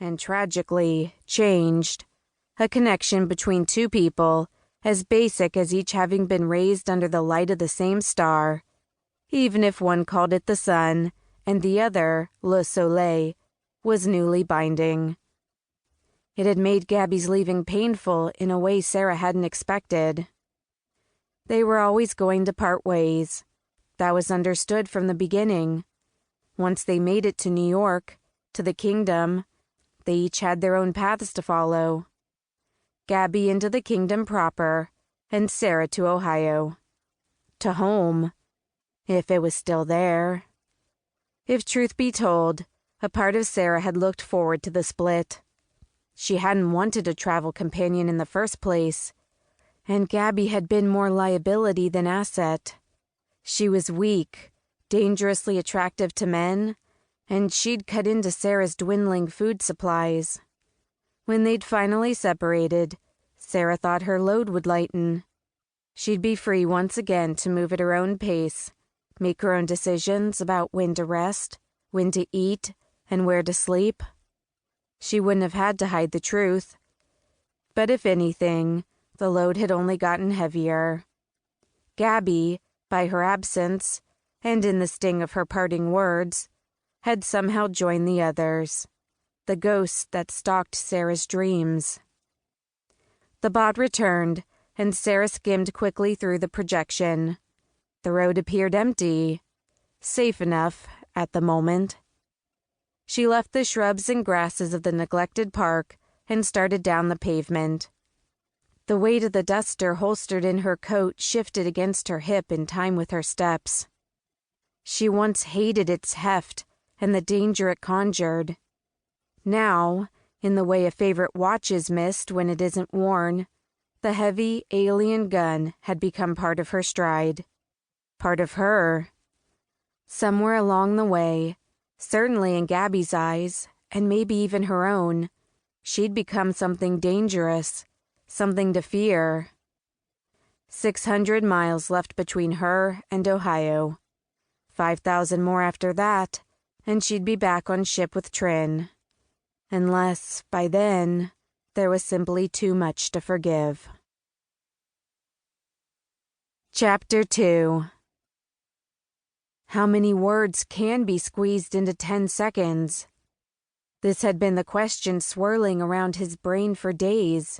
and tragically changed, a connection between two people as basic as each having been raised under the light of the same star, even if one called it the sun and the other le soleil, was newly binding. It had made Gabby's leaving painful in a way Sarah hadn't expected. They were always going to part ways. That was understood from the beginning. Once they made it to New York, to the kingdom, they each had their own paths to follow. Gabby into the kingdom proper, and Sarah to Ohio. To home, if it was still there. If truth be told, a part of Sarah had looked forward to the split. She hadn't wanted a travel companion in the first place, and Gabby had been more liability than asset. She was weak, dangerously attractive to men, and she'd cut into Sarah's dwindling food supplies. When they'd finally separated, Sarah thought her load would lighten. She'd be free once again to move at her own pace, make her own decisions about when to rest, when to eat, and where to sleep. She wouldn't have had to hide the truth. But if anything, the load had only gotten heavier. Gabby, by her absence, and in the sting of her parting words, had somehow joined the others, the ghost that stalked Sarah's dreams. The bot returned, and Sarah skimmed quickly through the projection. The road appeared empty, safe enough at the moment. She left the shrubs and grasses of the neglected park and started down the pavement. The weight of the duster holstered in her coat shifted against her hip in time with her steps. She once hated its heft and the danger it conjured. Now, in the way a favorite watch is missed when it isn't worn, the heavy alien gun had become part of her stride. Part of her. Somewhere along the way, certainly in Gabby's eyes, and maybe even her own, she'd become something dangerous, something to fear. 600 miles left between her and Ohio. 5,000 more after that, and she'd be back on ship with Trin. Unless, by then, there was simply too much to forgive. Chapter 2. How many words can be squeezed into 10 seconds? This had been the question swirling around his brain for days.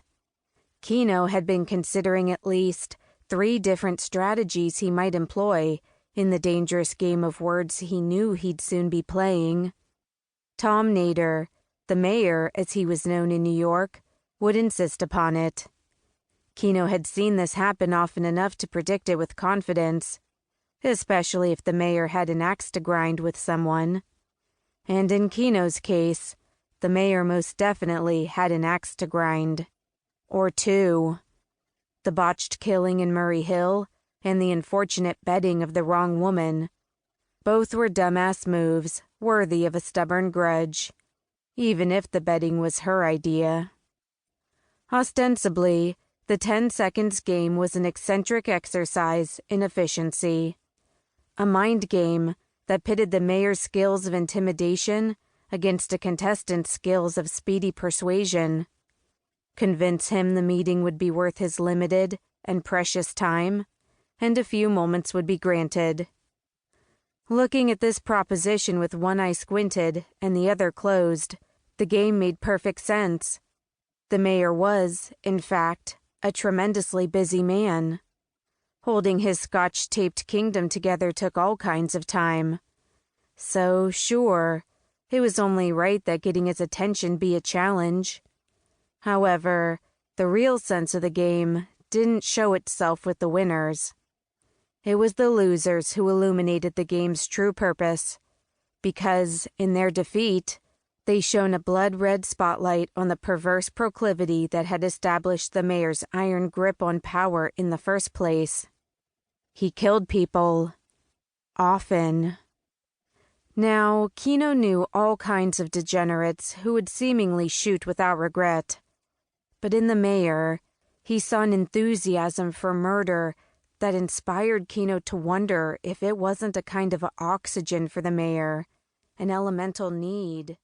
Kino had been considering at least 3 different strategies he might employ in the dangerous game of words he knew he'd soon be playing. Tom Nader, the mayor as he was known in New York, would insist upon it. Kino had seen this happen often enough to predict it with confidence, especially if the mayor had an axe to grind with someone. And in Kino's case, the mayor most definitely had an axe to grind. Or 2. The botched killing in Murray Hill and the unfortunate bedding of the wrong woman. Both were dumbass moves, worthy of a stubborn grudge, even if the bedding was her idea. Ostensibly, the 10 seconds game was an eccentric exercise in efficiency. A mind game that pitted the mayor's skills of intimidation against a contestant's skills of speedy persuasion. Convince him the meeting would be worth his limited and precious time, and a few moments would be granted. Looking at this proposition with one eye squinted and the other closed, the game made perfect sense. The mayor was, in fact, a tremendously busy man. Holding his Scotch-taped kingdom together took all kinds of time. So, sure, it was only right that getting his attention be a challenge. However, the real sense of the game didn't show itself with the winners. It was the losers who illuminated the game's true purpose, because, in their defeat, they shone a blood-red spotlight on the perverse proclivity that had established the mayor's iron grip on power in the first place. He killed people. Often. Now, Kino knew all kinds of degenerates who would seemingly shoot without regret. But in the mayor, he saw an enthusiasm for murder that inspired Kino to wonder if it wasn't a kind of oxygen for the mayor, an elemental need.